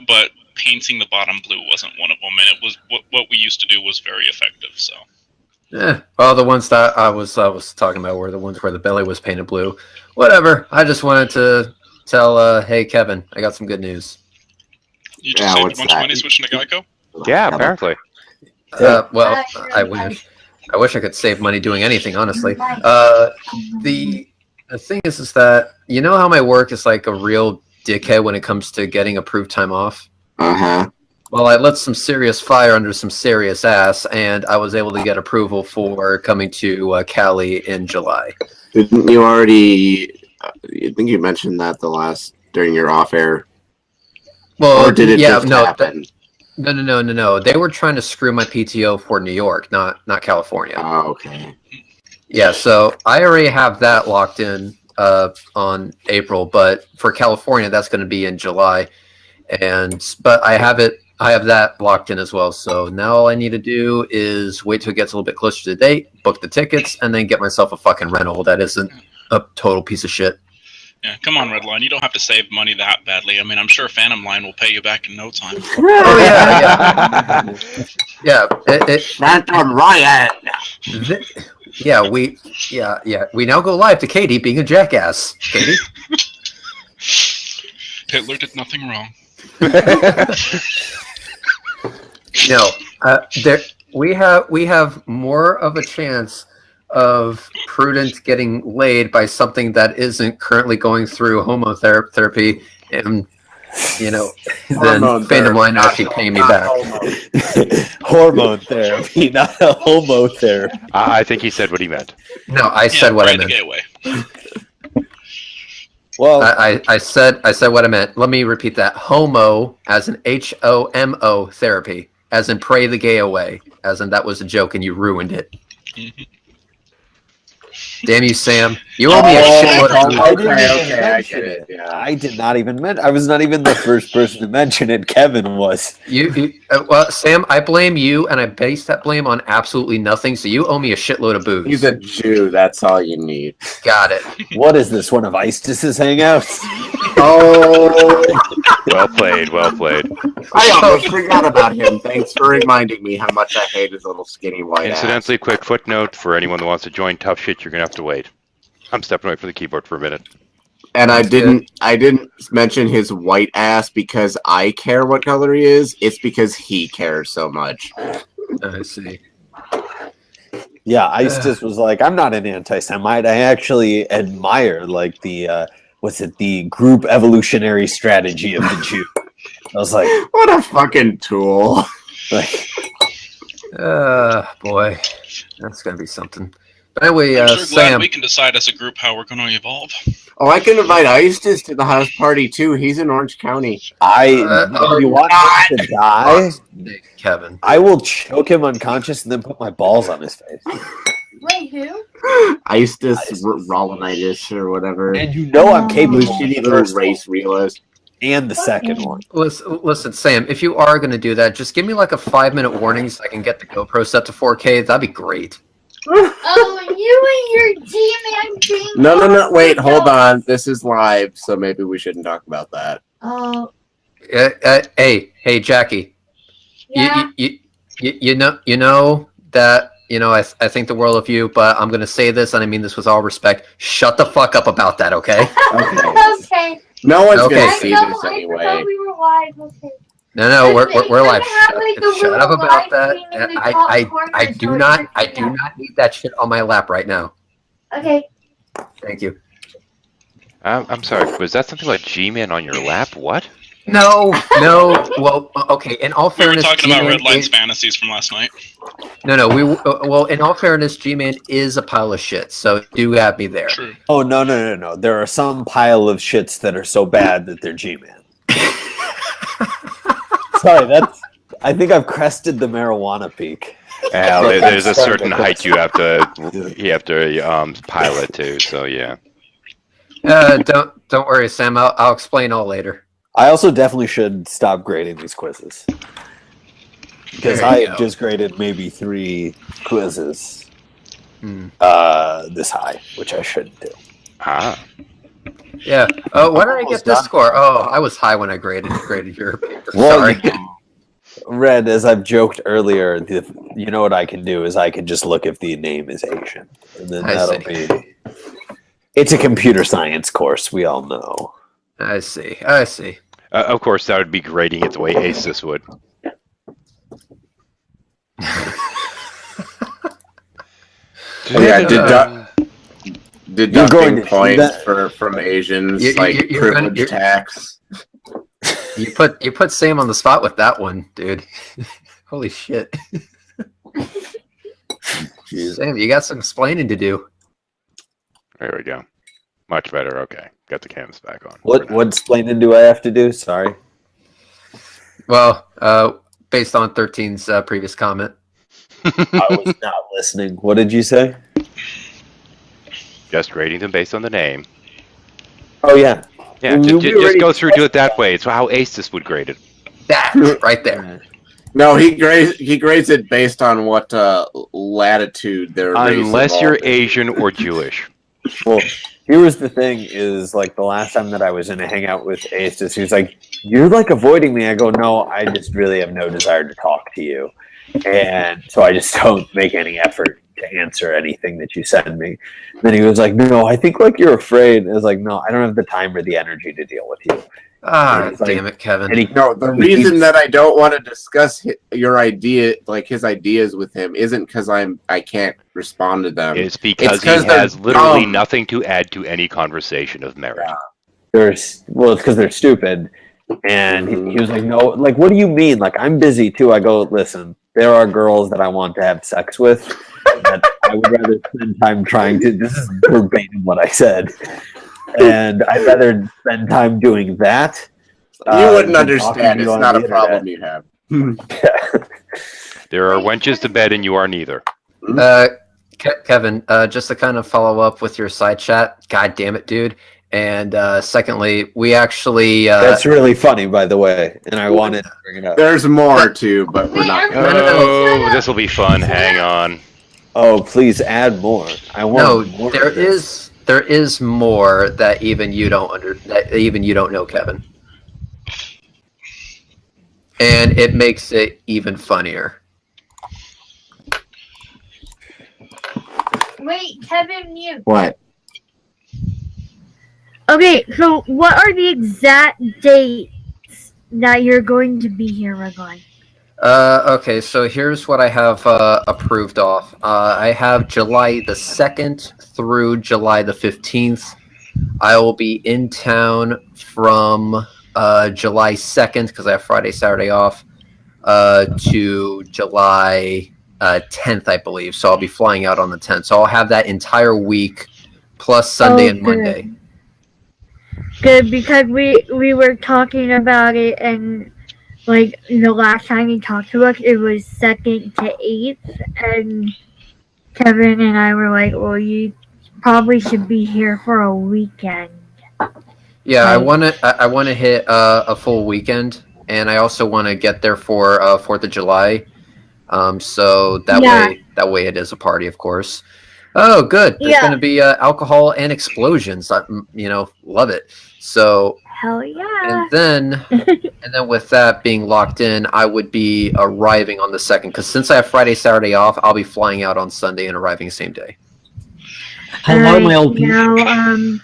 but painting the bottom blue wasn't one of them, and it was what we used to do was very effective. So Well, the ones that I was talking about were the ones where the belly was painted blue. Whatever. I just wanted to tell, hey Kevin, I got some good news. you just Yeah, saved a what's bunch that? of money switching to Geico. Yeah, apparently. Well, I wish I could save money doing anything, honestly. The thing is that you know how my work is like a real dickhead when it comes to getting approved time off. Uh-huh. Well, I lit some serious fire under some serious ass, and I was able to get approval for coming to Cali in July. Didn't you already... I think you mentioned that during your off-air. Well, Or did it yeah, just no, happen? no. They were trying to screw my PTO for New York, not California. Oh, okay. Yeah, so I already have that locked in on April, but for California, that's going to be in July. But I have that locked in as well. So now all I need to do is wait till it gets a little bit closer to the date, book the tickets, and then get myself a fucking rental that isn't a total piece of shit. Yeah, come on, Redline. You don't have to save money that badly. I mean, I'm sure Phantom Line will pay you back in no time. Oh yeah, yeah. That's on riot. We now go live to Katie being a jackass. Katie. Hitler did nothing wrong. No, we have more of a chance of Prudence getting laid by something that isn't currently going through homotherapy, and then Phantom Line actually paying me back. Hormone therapy, not a homotherapy. I think he said what he meant. No, I said what I meant. Well, I said what I meant. Let me repeat that. Homo, as in HOMO therapy, as in pray the gay away, as in that was a joke and you ruined it. Damn you, Sam! You owe me a shitload of I get it. Yeah. I did not even mention. I was not even the first person to mention it. Kevin was. Well, Sam, I blame you, and I base that blame on absolutely nothing. So you owe me a shitload of booze. He's a Jew. That's all you need. Got it. What is this? One of Istis's hangouts? Oh, Well played. Well played. I almost forgot about him. Thanks for reminding me how much I hate his little skinny white ass. Incidentally, quick footnote for anyone that wants to join Tough Shit, you're gonna have to wait. I'm stepping away from the keyboard for a minute. And I didn't mention his white ass because I care what color he is. It's because he cares so much. I see. Yeah, Istis was like, I'm not an anti-Semite. I actually admire like the the group evolutionary strategy of the Jew. I was like, what a fucking tool. Like, boy, that's gonna be something. But anyway, I'm sure glad Sam, we can decide as a group how we're going to evolve. Oh, I can invite Istis to the house party too. He's in Orange County. if you want him to die, Kevin, I will choke him unconscious and then put my balls on his face. Wait, who? Istis Rollinitis or whatever. And you know I'm capable of Shitty the little first race realist. and the second one. listen, Sam, if you are gonna do that, just give me like a 5-minute warning so I can get the GoPro set to 4K. That'd be great. Oh, you and your G-Man thing. No. Wait, hold on. This is live, so maybe we shouldn't talk about that. Oh, Hey, Jackie. yeah. You know that. I think the world of you, but I'm gonna say this, and I mean this with all respect. Shut the fuck up about that, okay? Okay. No one's Okay. gonna see I know, this I anyway. forgot we were live. Okay. No, we're live. Have, like, a Shut up little about live that. stream in the top corner I so do it not works out. need that shit on my lap right now. Okay. Thank you. I'm sorry. Was that something like G-Man on your lap? What? No. Well, okay. In all We were fairness, talking about G-Man Redline's is- fantasies from last night. No. Well, in all fairness, G-Man is a pile of shit. So do have me there. True. Oh, no. There are some pile of shits that are so bad that they're G-Man. Sorry, I think I've crested the marijuana peak. There's a certain height you have to pilot to. So yeah. Don't worry, Sam. I'll explain all later. I also definitely should stop grading these quizzes. Because There you I have go. just graded maybe 3 quizzes this high, which I shouldn't do. Ah. Yeah. Oh, why did I get Almost this done. score? Oh, I was high when I graded your paper. Well, Sorry. Red, as I've joked earlier, you know what I can do is I can just look if the name is Asian. And then I that'll see. be... It's a computer science course, we all know. I see. Of course, that would be grading it the way Asus would. Yeah, You're going deducting to do points that? from Asians, You're privilege tax. You put Sam on the spot with that one, dude. Holy shit. Sam, you got some explaining to do. There we go. Much better. Okay, got the canvas back on. What explaining do I have to do? Sorry. Well, based on 13's previous comment. I was not listening. What did you say? Just grading them based on the name. Oh, yeah. Yeah, just go through, do it that way. It's how Asus would grade it. That right there. No, he grades it based on what latitude they're. Unless you're Asian or Jewish. Well, Here was the thing: is like the last time that I was in a hangout with Ace, he was like, "You're like avoiding me." I go, "No, I just really have no desire to talk to you, and so I just don't make any effort to answer anything that you send me." Then he was like, "No, I think like you're afraid." I was like, "No, I don't have the time or the energy to deal with you." Ah, It's like- damn it, Kevin. And he, No, the reason that I don't want to discuss your idea, like his ideas with him, isn't because I can't respond to them. It's because he 'cause they're has literally dumb. nothing to add to any conversation of merit. it's because they're stupid. And he was like, "No, like, what do you mean? Like, I'm busy too." I go, "Listen, there are girls that I want to have sex with that I would rather spend time trying to." This is verbatim what I said, and I'd rather spend time doing that. You wouldn't than understand. talking to It's you on not a the problem you have. There are wenches to bed, and you are neither. Kevin, just to kind of follow up with your side chat. God damn it, dude. And secondly, we actually That's really funny, by the way, and I wanted to bring it up. There's more too, but we're not. Oh, this will be fun. Hang on. Oh, please add more. I want more. there of this. is more that even you don't know, Kevin. And it makes it even funnier. Wait, Kevin, mute. What? Okay, so what are the exact dates that you're going to be here, Regline? Okay, so here's what I have approved off. I have July the 2nd through July the 15th. I will be in town from July 2nd, because I have Friday, Saturday off, to July 10th, I believe. So I'll be flying out on the 10th. So I'll have that entire week, plus Sunday and good. Monday. Good, because we were talking about it, and like the last time you talked to us, it was 2nd to 8th, and Kevin and I were like, "Well, you probably should be here for a weekend." Yeah, I want to hit a full weekend, and I also want to get there for 4th of July. So that way it is a party, of course. Oh, good. There's going to be alcohol and explosions. Love it. So Hell yeah! and then with that being locked in, I would be arriving on the 2nd, because since I have Friday, Saturday off, I'll be flying out on Sunday and arriving same day. Hello, my old people. Now,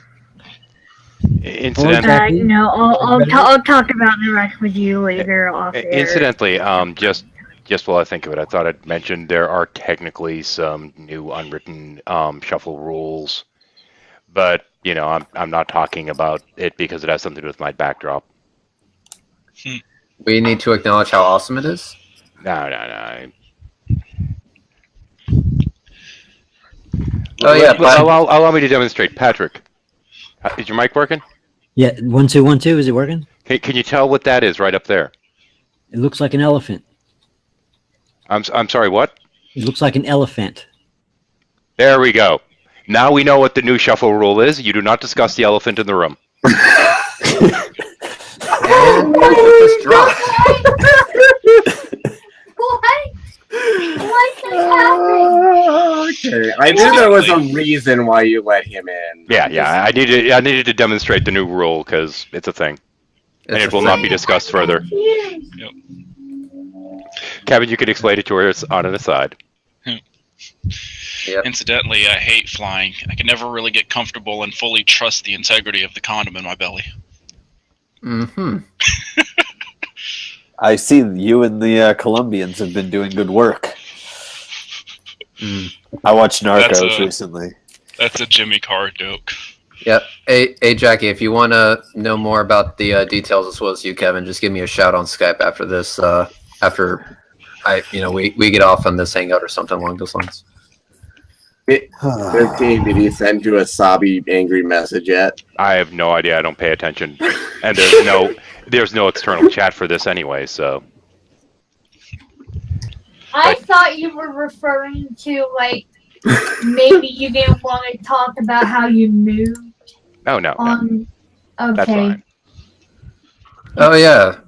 Incidentally, I'll talk about the rest with you later off air. incidentally, just while I think of it, I thought I'd mention there are technically some new unwritten shuffle rules, but I'm not talking about it because it has something to do with my backdrop. We need to acknowledge how awesome it is. No. Oh yeah, allow me to demonstrate. Patrick, is your mic working? Yeah, 1 2 1 2. Is it working? Can you tell what that is right up there? It looks like an elephant. I'm sorry, what? It looks like an elephant. There we go. Now we know what the new shuffle rule is. You do not discuss the elephant in the room. And just dropped. What just happened? Okay, I knew there was a reason why you let him in. Yeah. I needed to demonstrate the new rule because it's a thing, and it will not be discussed further. Yep. Kevin, you could explain it to us on an aside. Yep. Incidentally, I hate flying. I can never really get comfortable and fully trust the integrity of the condom in my belly. Mm-hmm. I see you and the Colombians have been doing good work. I watched Narcos recently. That's a Jimmy Carr joke. Yep. Hey, Jackie, if you want to know more about the details as well as you, Kevin, just give me a shout on Skype after this. After we get off on this hangout or something along those lines. 15, did he send you a sobby angry message yet? I have no idea. I don't pay attention, and there's no external chat for this anyway. So I thought you were referring to like maybe you didn't want to talk about how you moved. no. Okay. That's fine. Oh yeah.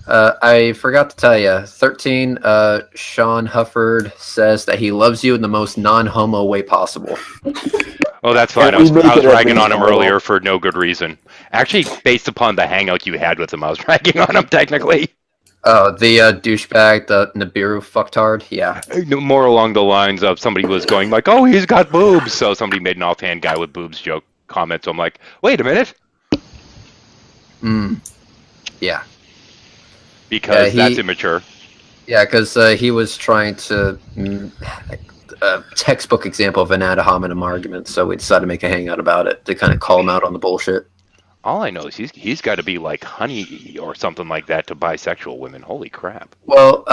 I forgot to tell you. 13. Sean Hufford says that he loves you in the most non-homo way possible. Oh, that's fine. Can I we was, make I was it at ragging least on him a little? earlier for no good reason. Actually, based upon the hangout you had with him, I was ragging on him technically. Oh, the douchebag, the Nibiru fucktard. Yeah. More along the lines of somebody was going like, "Oh, he's got boobs," so somebody made an offhand guy with boobs joke comment. So I'm like, "Wait a minute," Yeah. because Yeah, that's immature. Yeah, because he was trying to a textbook example of an ad hominem argument, so we decided to make a hangout about it to kind of call him out on the bullshit. All I know is he's got to be like honey or something like that to bisexual women. Holy crap! Well,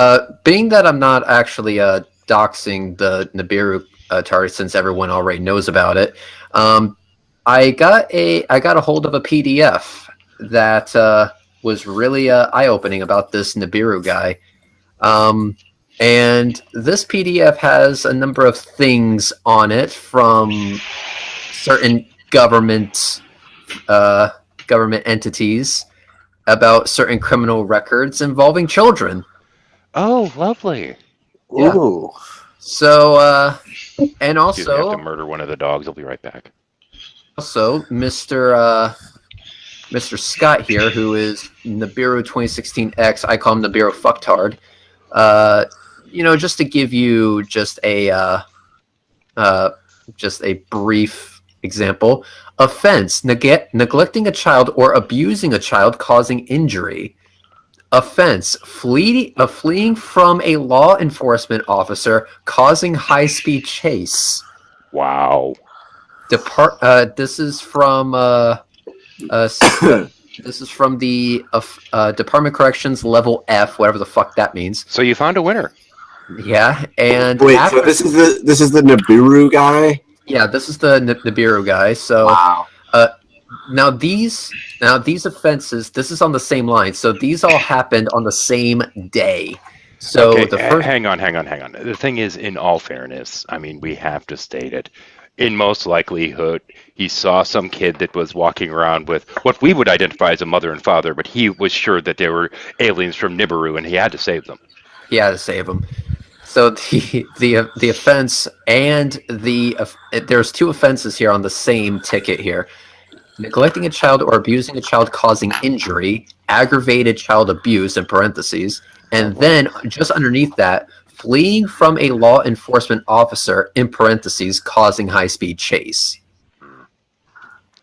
being that I'm not actually doxing the Nibiru target since everyone already knows about it, I got a hold of a PDF that was really eye opening about this Nibiru guy. And this PDF has a number of things on it from certain government entities about certain criminal records involving children. Oh, lovely. Yeah. Ooh. So, and Excuse me, I have to also, murder one of the dogs. I'll be right back. Mr. Scott here, who is Nibiru 2016X, I call him Nibiru Fucktard. Just to give you just a brief example: offense, neglecting a child or abusing a child causing injury. Offense, fleeing from a law enforcement officer causing high-speed chase. Wow. This is from this is from the Department of Corrections level F, whatever the fuck that means. So you found a winner. Yeah, and Wait, so this is the Nibiru guy? Yeah, this is the Nibiru guy. So Wow. now these offenses, this is on the same line. So these all happened on the same day. So Okay, the first, hang on. The thing is, in all fairness, I mean, we have to state it. In most likelihood, he saw some kid that was walking around with what we would identify as a mother and father, but he was sure that they were aliens from Nibiru, and he had to save them. he had to save him. So the offense and there's two offenses here on the same ticket here: neglecting a child or abusing a child causing injury, aggravated child abuse in parentheses, and then just underneath that, fleeing from a law enforcement officer in parentheses causing high-speed chase.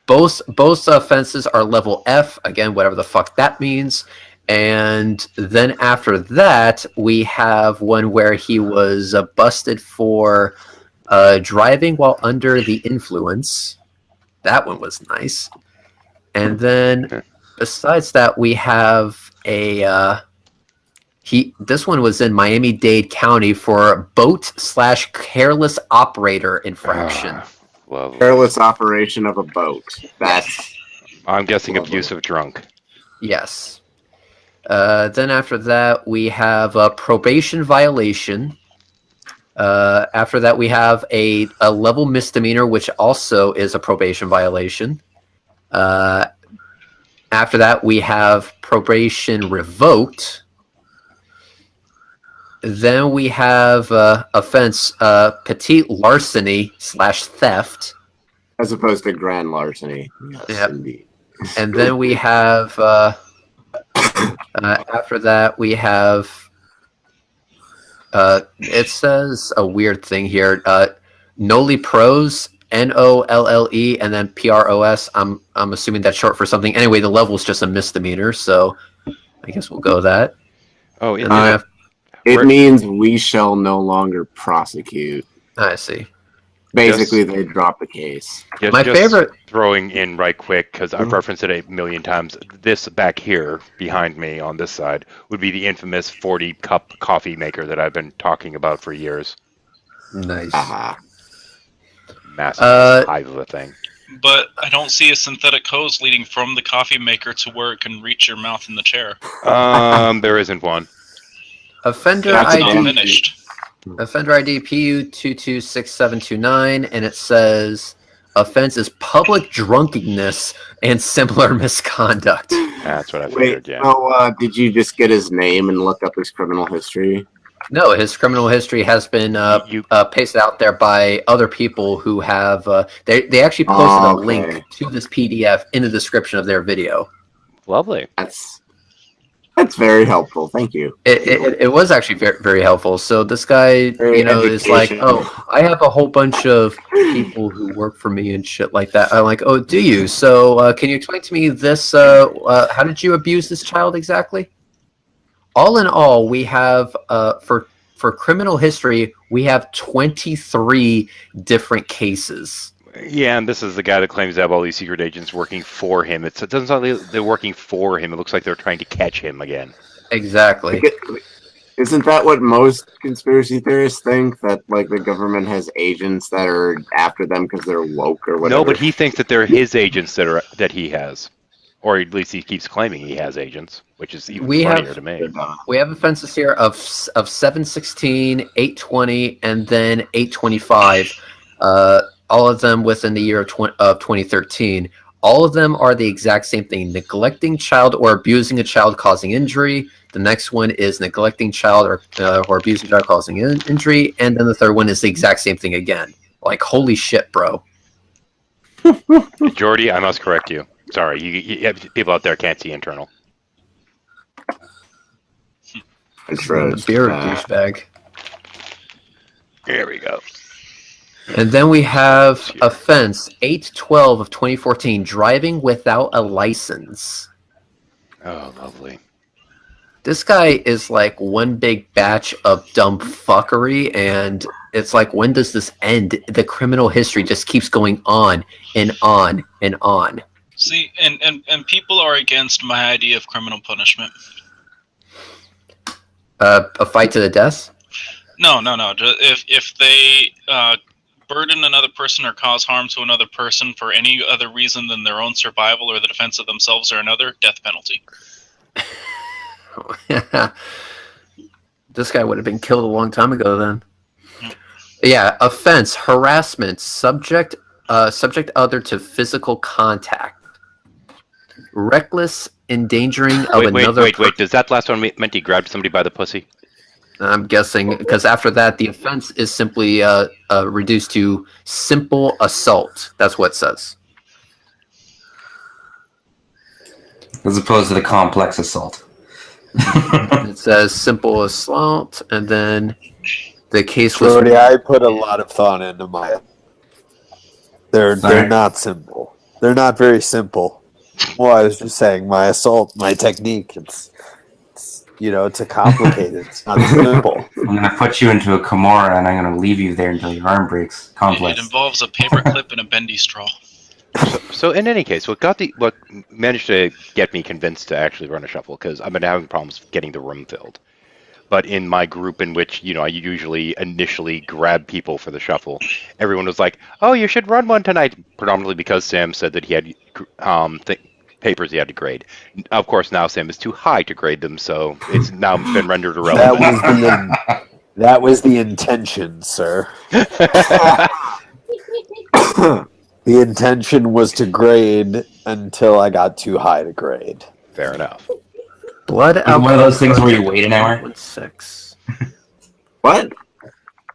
Both offenses are level F, again, whatever the fuck that means. And then after that, we have one where he was busted for driving while under the influence. That one was nice. And then besides that, we have this one was in Miami-Dade County for boat/careless operator infraction. Lovely. Careless operation of a boat. That's I'm guessing lovely. abusive drunk. Yes. Then after that, we have a probation violation. After that, we have a level misdemeanor, which also is a probation violation. After that, we have probation revoked. Then we have offense petite larceny/theft. as opposed to grand larceny. Yes, Yep. indeed. And then we have after that we have it says a weird thing here. Noli pros, NOLLE, and then PROS. I'm assuming that's short for something. Anyway, the level is just a misdemeanor, so I guess we'll go with that. Oh, And then It means we shall no longer prosecute. I see. Basically, they drop the case. My favorite- Throwing in right quick, because I've referenced it a million times. This back here, behind me on this side, would be the infamous 40-cup coffee maker that I've been talking about for years. Nice. Aha. Massive hive of a thing. But I don't see a synthetic hose leading from the coffee maker to where it can reach your mouth in the chair. There isn't one. Offender That's ID. not finished. Offender ID PU226729, and it says offense is public drunkenness and similar misconduct. That's what I Wait, figured, yeah. so did you just get his name and look up his criminal history? No, his criminal history has been pasted out there by other people who have. They actually posted a link to this PDF in the description of their video. Lovely. That's very helpful. Thank you. It was actually very, very helpful. So this guy, Very is like, educational. oh, I have a whole bunch of people who work for me and shit like that. I'm like, oh, do you? So can you explain to me this? How did you abuse this child exactly? All in all, we have for criminal history, we have 23 different cases. Yeah, and this is the guy that claims to have all these secret agents working for him. It doesn't sound like they're working for him. It looks like they're trying to catch him again. Exactly. Isn't that what most conspiracy theorists think? That like the government has agents that are after them because they're woke or whatever? No, but he thinks that they're his agents that he has. Or at least he keeps claiming he has agents, which is even funnier to me. We have offenses here of 716, 820, and then 825. All of them within the year of 2013. All of them are the exact same thing: neglecting child or abusing a child causing injury. The next one is neglecting child or abusing child causing injury, and then the third one is the exact same thing again. Like, holy shit, bro. Jordy, I must correct you. Sorry, you people out there can't see internal. Beer douchebag. Here we go. And then we have offense 812 of 2014, driving without a license. Oh, lovely. This guy is like one big batch of dumb fuckery, and it's like, when does this end? The criminal history just keeps going on and on and on. See, and people are against my idea of criminal punishment. A fight to the death? No. If they burden another person or cause harm to another person for any other reason than their own survival or the defense of themselves or another, death penalty. This guy would have been killed a long time ago then. Yeah, offense, harassment, subject other to physical contact. Reckless endangering of another. Wait. Does that last one meant he grabbed somebody by the pussy? I'm guessing, because after that, the offense is simply reduced to simple assault. That's what it says. As opposed to the complex assault. It says simple assault, and then the case was. Brody, I put a lot of thought into my. They're not simple. They're not very simple. Well, I was just saying, my assault, my technique, it's it's a complicated. It's not simple. I'm going to put you into a Kimura, and I'm going to leave you there until your arm breaks. Complex. It involves a paper clip and a bendy straw. So in any case, what managed to get me convinced to actually run a shuffle, because I've been having problems getting the room filled. But in my group, in which I usually initially grab people for the shuffle, everyone was like, "Oh, you should run one tonight." Predominantly because Sam said that he had papers he had to grade. Of course, now Sam is too high to grade them, so it's now been rendered irrelevant. That was the intention, sir. The intention was to grade until I got too high to grade. Fair enough. Blood alcohol. One of those things where you wait an hour. 0.6. What?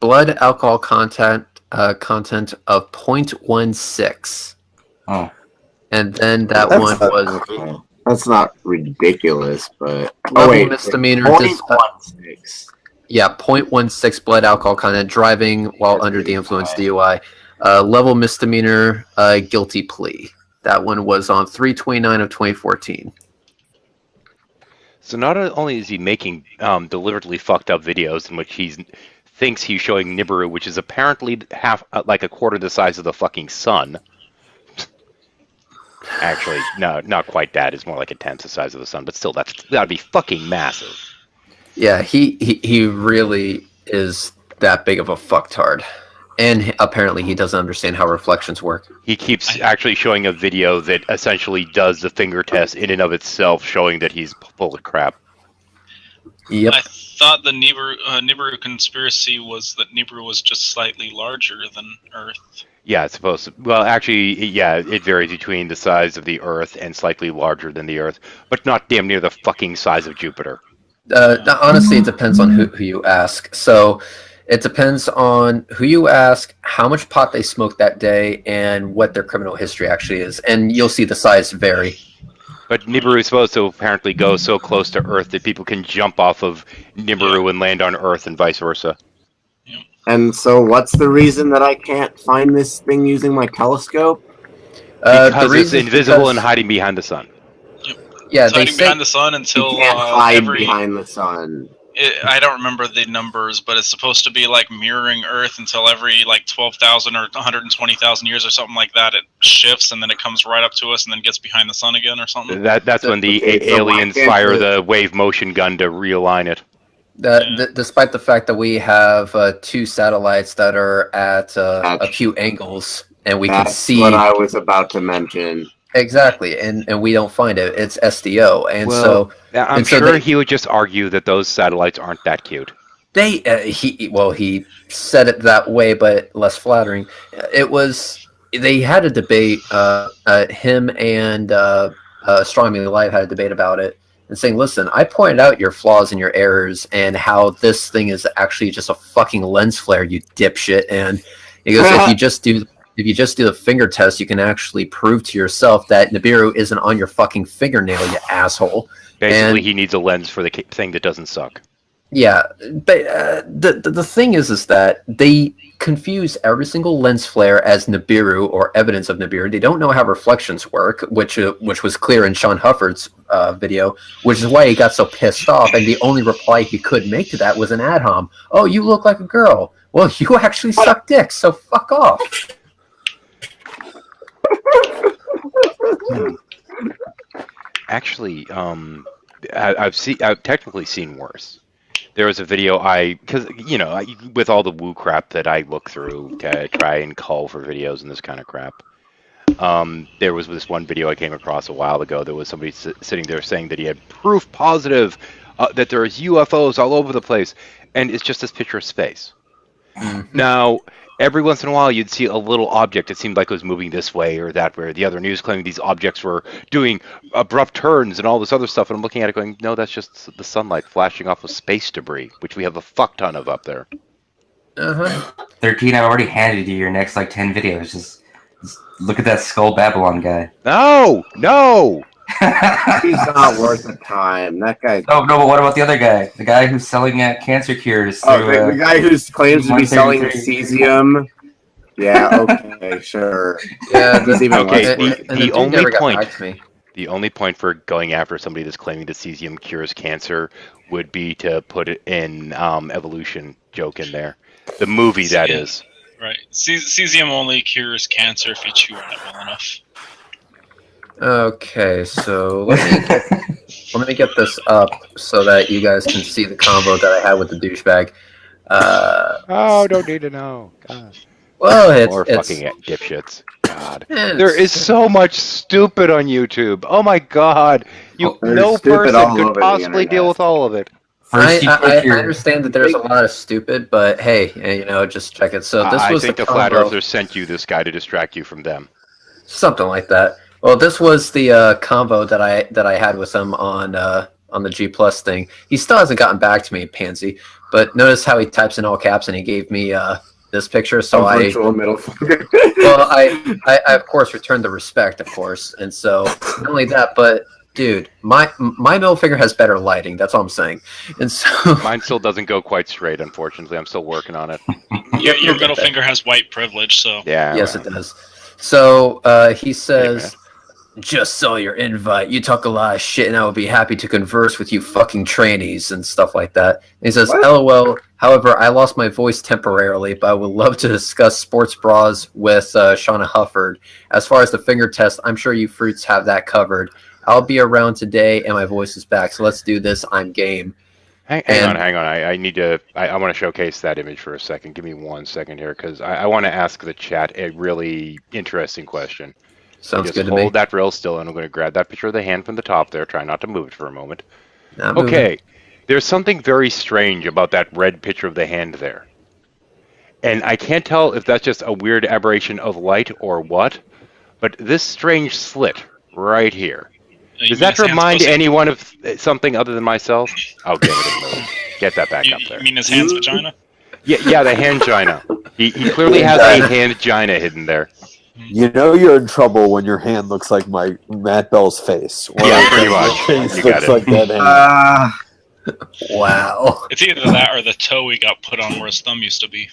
Blood alcohol content of 0.16. Oh. And then that one was That's not ridiculous, but misdemeanor. 0.16. Yeah, 0.16 blood alcohol content, driving while under the influence, DUI. Level misdemeanor, guilty plea. That one was on 3/29 of 2014. So not only is he making deliberately fucked up videos in which he thinks he's showing Nibiru, which is apparently like a quarter the size of the fucking sun. Actually, no, not quite that. It's more like a tenth the size of the sun, but still, that'd be fucking massive. Yeah, he really is that big of a fucktard. And apparently he doesn't understand how reflections work. He keeps actually showing a video that essentially does the finger test in and of itself, showing that he's full of crap. Yep. I thought the Nibiru conspiracy was that Nibiru was just slightly larger than Earth. Yeah, it's supposed to. Well, actually, yeah, it varies between the size of the Earth and slightly larger than the Earth, but not damn near the fucking size of Jupiter. Honestly, it depends on who you ask. So it depends on who you ask, how much pot they smoked that day, and what their criminal history actually is. And you'll see the size vary. But Nibiru is supposed to apparently go so close to Earth that people can jump off of Nibiru and land on Earth and vice versa. And so, what's the reason that I can't find this thing using my telescope? Because it's invisible and hiding behind the sun. Yeah, it's hiding behind the sun You until can't hide behind the sun. I don't remember the numbers, but it's supposed to be like mirroring Earth until every like 12,000 or 120,000 years or something like that. It shifts and then it comes right up to us and then gets behind the sun again or something. That's when the aliens fire the wave motion gun to realign it. Despite the fact that we have 2 satellites that are at acute angles, and we can see. That's what I was about to mention. Exactly, and we don't find it. It's SDO, and I'm sure he would just argue that those satellites aren't that cute. He said it that way, but less flattering. They had a debate. Him and Astronomy Live had a debate about it, and saying, "Listen, I pointed out your flaws and your errors, and how this thing is actually just a fucking lens flare, you dipshit." And he goes, "If you just do the finger test, you can actually prove to yourself that Nibiru isn't on your fucking fingernail, you asshole." Basically, he needs a lens for the thing that doesn't suck. Yeah, but the thing is that they confuse every single lens flare as Nibiru or evidence of Nibiru. They don't know how reflections work, which was clear in Sean Hufford's video, which is why he got so pissed off. And the only reply he could make to that was an ad hom. "Oh, you look like a girl." Well, you actually suck dick, so fuck off. Actually, I've technically seen worse. There was a video because with all the woo crap that I look through to try and cull for videos and this kind of crap. There was this one video I came across a while ago. There was somebody sitting there saying that he had proof positive that there's UFOs all over the place, and it's just this picture of space. Now, every once in a while, you'd see a little object. It seemed like it was moving this way or that way. Or the other news claiming these objects were doing abrupt turns and all this other stuff. And I'm looking at it going, no, that's just the sunlight flashing off of space debris, which we have a fuck ton of up there. 13, I've already handed you your next 10 videos. Just look at that Skull Babylon guy. No! He's not worth the time. That guy. No, but what about the other guy? The guy who's selling cancer cures. Through, the guy who claims to be selling cesium. Yeah. Okay. Sure. Yeah. The only point for going after somebody that's claiming that cesium cures cancer would be to put it in evolution joke in there. The movie that is. Right. Cesium only cures cancer if you chew on it well enough. Okay, so let me get this up so that you guys can see the combo that I had with the douchebag. Don't need to know. God. Well, it's fucking dipshits. God, there is so much stupid on YouTube. Oh my God, no person could possibly deal with all of it. I understand that there's a lot of stupid, but hey, just check it. So this was I think the flat earthers sent you this guy to distract you from them. Something like that. Well, this was the convo that I had with him on the G Plus thing. He still hasn't gotten back to me, pansy. But notice how he types in all caps and he gave me this picture. So middle finger. Well, I of course returned the respect, of course, and so not only that, but dude, my middle finger has better lighting. That's all I'm saying. And so mine still doesn't go quite straight. Unfortunately, I'm still working on it. Your middle finger has white privilege, so yeah. Yes, it does. So he says. Just saw your invite. You talk a lot of shit, and I would be happy to converse with you fucking trainees and stuff like that. And he says, LOL, however, I lost my voice temporarily, but I would love to discuss sports bras with Shauna Hufford. As far as the finger test, I'm sure you fruits have that covered. I'll be around today, and my voice is back, so let's do this. I'm game. Hang on. I want to showcase that image for a second. Give me 1 second here, because I want to ask the chat a really interesting question. Sounds good to me. Hold that real still, and I'm going to grab that picture of the hand from the top there. Try not to move it for a moment. Okay. There's something very strange about that red picture of the hand there. And I can't tell if that's just a weird aberration of light or what, but this strange slit right here. You Does mean that his hands remind pussy? anyone of something other than myself? Oh, damn it, it moved. Get that back up You there. mean his hands vagina? Yeah, the hand-gina. He clearly has a hand-gina hidden there. You know you're in trouble when your hand looks like my Matt Bell's face. Yeah, pretty much. Your face You got looks it. like that hand. Wow. It's either that or the toe he got put on where his thumb used to be.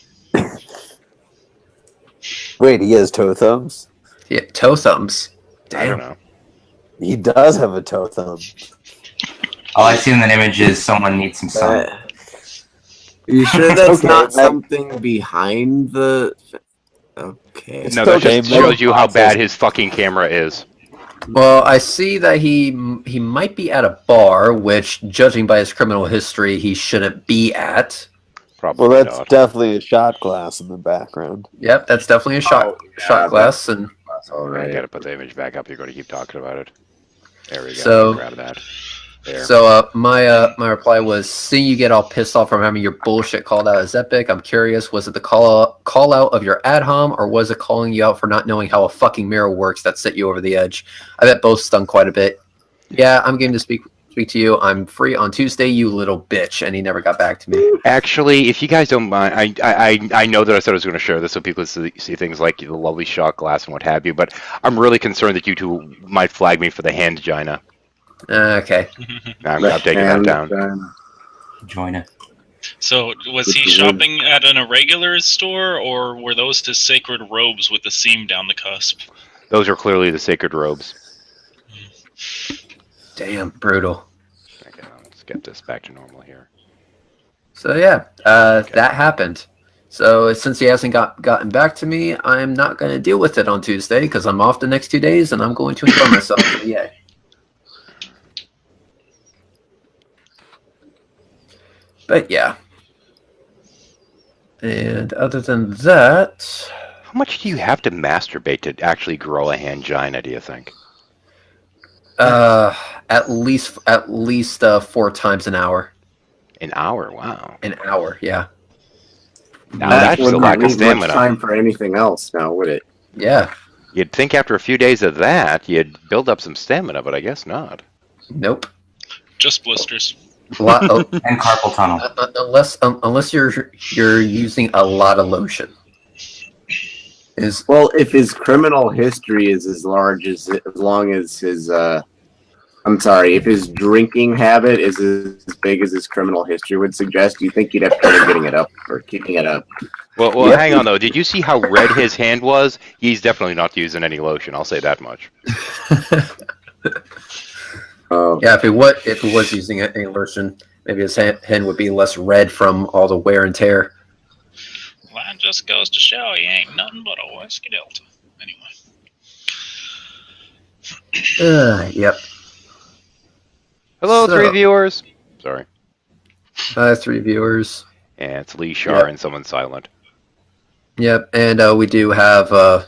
Wait, he has toe thumbs? Yeah, toe thumbs. I don't Damn. know. He does have a toe thumb. All I see in that image is someone needs some sun. You sure that's Okay, not Matt. something behind the? Okay. No, that okay, just shows you how Matt. bad his fucking camera is. Well, I see that he might be at a bar, which, judging by his criminal history, he shouldn't be at. Probably Well, that's not. definitely a shot glass in the background. Yep, that's definitely a shot glass, and That's all I right. gotta put the image back up. You're going to keep talking about it. There we go. So- Grab that. There. so my reply was, seeing you get all pissed off from having your bullshit called out as epic. I'm curious, was it the call out of your ad hom, or was it calling you out for not knowing how a fucking mirror works that set you over the edge? I bet both stung quite a bit. Yeah, I'm game to speak to you. I'm free on Tuesday, you little bitch. And he never got back to me. Actually, if you guys don't mind, I know that I said I was going to share this so people see things like the lovely shot glass and what have you, but I'm really concerned that you two might flag me for the hand-gina. Okay. I'm taking that down. Join it. So, was he shopping at an irregular store, or were those his sacred robes with the seam down the cusp? Those are clearly the sacred robes. Damn, brutal. Okay, let's get this back to normal here. So yeah, that happened. So since he hasn't gotten back to me, I'm not going to deal with it on Tuesday because I'm off the next 2 days and I'm going to enjoy myself. So, yeah. But yeah. And other than that, How much do you have to masturbate to actually grow a hand-gina, do you think? at least 4 times an hour. An hour? Wow. An hour, yeah. Now that's a wouldn't lack of leave much stamina. time for anything else now, would it? Yeah. You'd think after a few days of that, you'd build up some stamina, but I guess not. Nope. Just blisters. And carpal tunnel. Unless you're using a lot of lotion. Well, if his criminal history is as long as his if his drinking habit is as big as his criminal history would suggest, do you think you'd have trouble getting it up or keeping it up? Well, Yep. hang on though. Did you see how red his hand was? He's definitely not using any lotion. I'll say that much. Oh, Yeah, if he was using any lotion, maybe his hand would be less red from all the wear and tear. Well, that just goes to show he ain't nothing but a whiskey delta. Anyway. Yep. Hello, So- 3 viewers. Sorry. 3 viewers. Yeah, it's Lee Shar Yep. and someone silent. Yep, and we do have a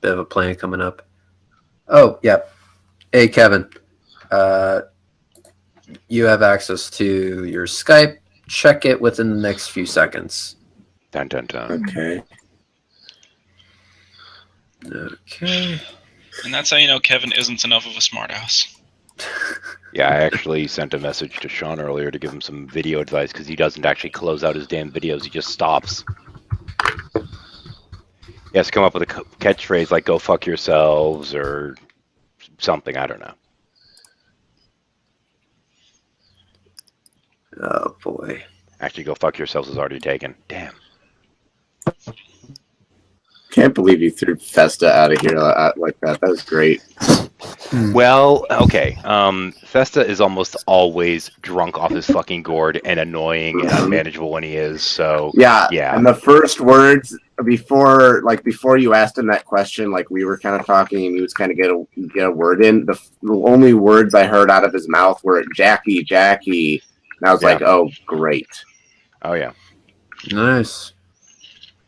bit of a plan coming up. Oh, yep. Hey, Kevin. You have access to your Skype. Check it within the next few seconds. Dun dun dun. okay. Okay. And that's how you know Kevin isn't enough of a smartass. Yeah, I actually sent a message to Sean earlier to give him some video advice because he doesn't actually close out his damn videos. He just stops. He has to come up with a catchphrase like "Go fuck yourselves" or something. I don't know. Oh, boy. Actually, "Go fuck yourselves" is already taken. Damn. Can't believe you threw Festa out of here like that. That was great. Well, okay. Festa is almost always drunk off his fucking gourd and annoying and unmanageable when he is. So Yeah. yeah. And the first words before you asked him that question, like we were kind of talking and he was kind of get a word in. The only words I heard out of his mouth were Jackie, Jackie. And I was like, oh, great. Oh yeah. Nice.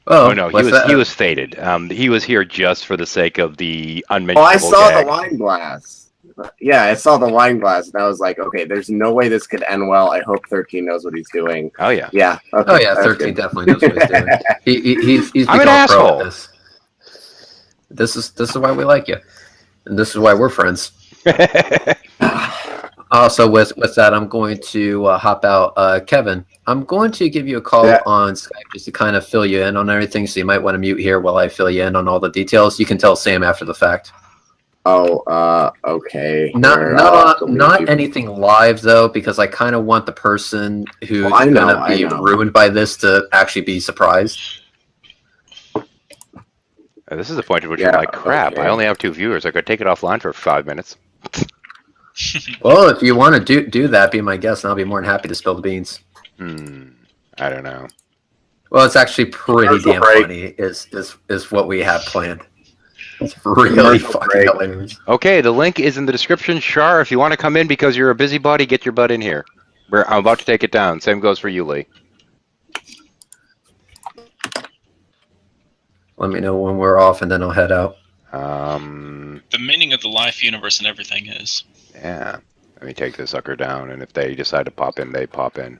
Oh no, he was fated. He was here just for the sake of the Oh, unmentionable I saw gag. the wine glass. Yeah, I saw the wine glass, and I was like, okay, there's no way this could end well. I hope 13 knows what he's doing. Oh yeah. Yeah. Okay, Oh, yeah, that's 13 good. definitely knows what he's doing. He's I'm an become a pro asshole. at this. This is why we like you. And this is why we're friends. Also, with that, I'm going to hop out. Kevin, I'm going to give you a call Yeah. on Skype just to kind of fill you in on everything. So you might want to mute here while I fill you in on all the details. You can tell Sam after the fact. Oh, okay. Not Here, I'll have to leave not you. anything live though, because I kind of want the person who's I know, gonna I be know. ruined by this to actually be surprised. This is the point at which Yeah, I'm like, crap, okay. I only have 2 viewers. I could take it offline for 5 minutes. Well, if you want to do that, be my guest, and I'll be more than happy to spill the beans. I don't know. Well, it's actually pretty Commercial damn break. funny. Is what we have planned. It's really Commercial fucking break. hilarious. Okay, the link is in the description. Shar, if you want to come in because you're a busybody, get your butt in here. I'm about to take it down. Same goes for you, Lee. Let me know when we're off, and then I'll head out. The meaning of the life universe and everything is. Yeah. Let me take this sucker down, and if they decide to pop in, they pop in.